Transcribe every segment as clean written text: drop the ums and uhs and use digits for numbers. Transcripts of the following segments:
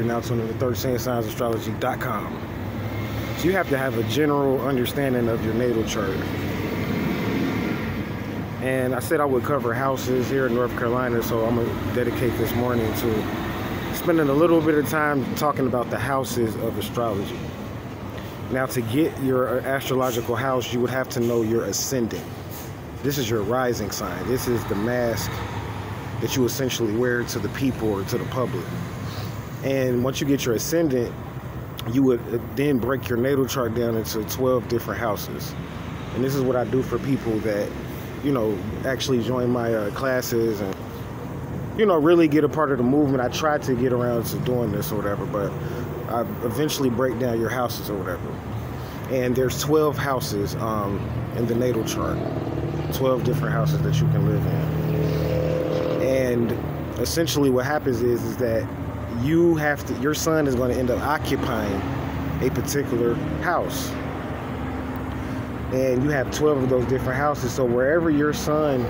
You're now tuning to 13signsastrology.com. So you have to have a general understanding of your natal chart. And I said I would cover houses here in North Carolina, so I'm going to dedicate this morning to spending a little bit of time talking about the houses of astrology. Now, to get your astrological house, you would have to know your ascendant. This is your rising sign. This is the mask that you essentially wear to the people or to the public. And once you get your ascendant, you would then break your natal chart down into 12 different houses. And this is what I do for people that, actually join my classes and, really get a part of the movement. I try to get around to doing this or whatever, but I eventually break down your houses or whatever. And there's 12 houses in the natal chart, 12 different houses that you can live in. And essentially what happens is that your son is going to end up occupying a particular house. And you have 12 of those different houses. So wherever your son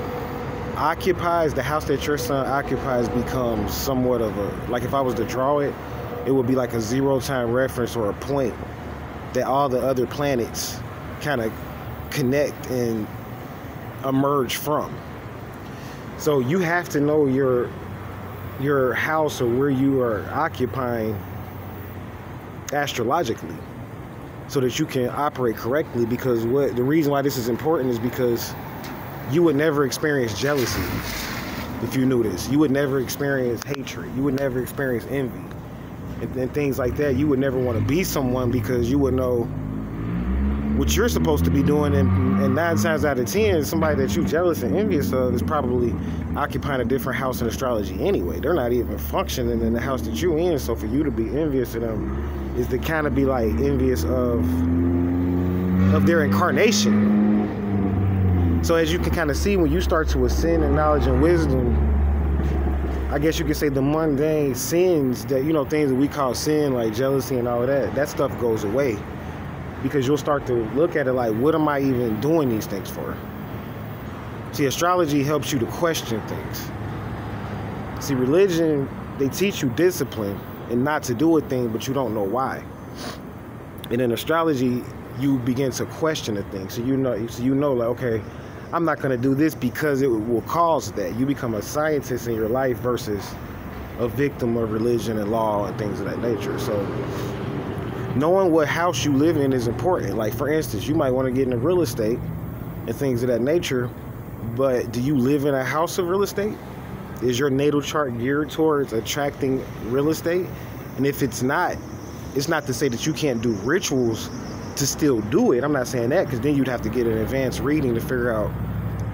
occupies, the house that your son occupies becomes somewhat of a, like if I was to draw it, it would be like a zero-time reference or a point that all the other planets kind of connect and emerge from. So you have to know your house or where you are occupying astrologically so that you can operate correctly, because the reason why this is important is because you would never experience jealousy if you knew this. You would never experience hatred. You would never experience envy and things like that. You would never want to be someone because you would know what you're supposed to be doing, and 9 times out of 10, somebody that you're jealous and envious of is probably occupying a different house in astrology anyway. They're not even functioning in the house that you're in, so for you to be envious of them is to kind of be like envious of their incarnation. So as you can kind of see, when you start to ascend in knowledge and wisdom, I guess you could say the mundane sins that, things that we call sin, like jealousy and all of that stuff goes away. Because you'll start to look at it like, what am I even doing these things for? See, astrology helps you to question things. See, religion, they teach you discipline and not to do a thing, but you don't know why. And in astrology, you begin to question the thing. So you know, like, okay, I'm not going to do this because it will cause that. You become a scientist in your life versus a victim of religion and law and things of that nature. So knowing what house you live in is important. Like, for instance, you might want to get into real estate and things of that nature, but do you live in a house of real estate? Is your natal chart geared towards attracting real estate? And if it's not to say that you can't do rituals to still do it. I'm not saying that, because then you'd have to get an advanced reading to figure out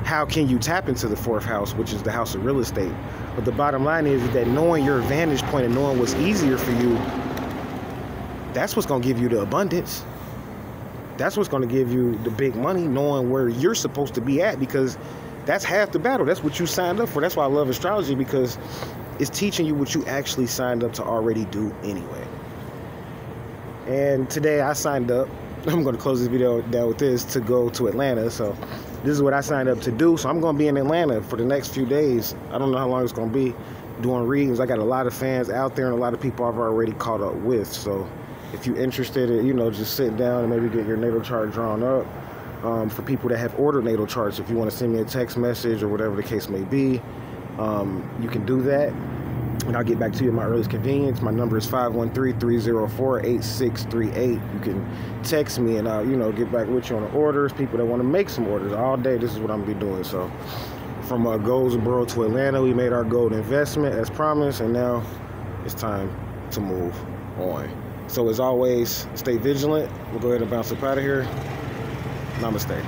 how can you tap into the 4th house, which is the house of real estate. But the bottom line is that knowing your vantage point and knowing what's easier for you, that's what's going to give you the abundance. That's what's going to give you the big money, knowing where you're supposed to be at, because that's half the battle. That's what you signed up for. That's why I love astrology, because it's teaching you what you actually signed up to already do anyway. And today I signed up. I'm going to close this video down with this, to go to Atlanta. So this is what I signed up to do. So I'm going to be in Atlanta for the next few days. I don't know how long it's going to be, doing readings. I got a lot of fans out there and a lot of people I've already caught up with. So if you're interested in, just sit down and maybe get your natal chart drawn up. For people that have ordered natal charts, if you want to send me a text message or whatever the case may be, you can do that. And I'll get back to you at my earliest convenience. My number is 513-304-8638. You can text me and I'll, get back with you on the orders. People that want to make some orders all day, this is what I'm going to be doing. So from Goldsboro to Atlanta, we made our gold investment as promised, and now it's time to move on. So as always, stay vigilant. We'll go ahead and bounce up out of here. Namaste.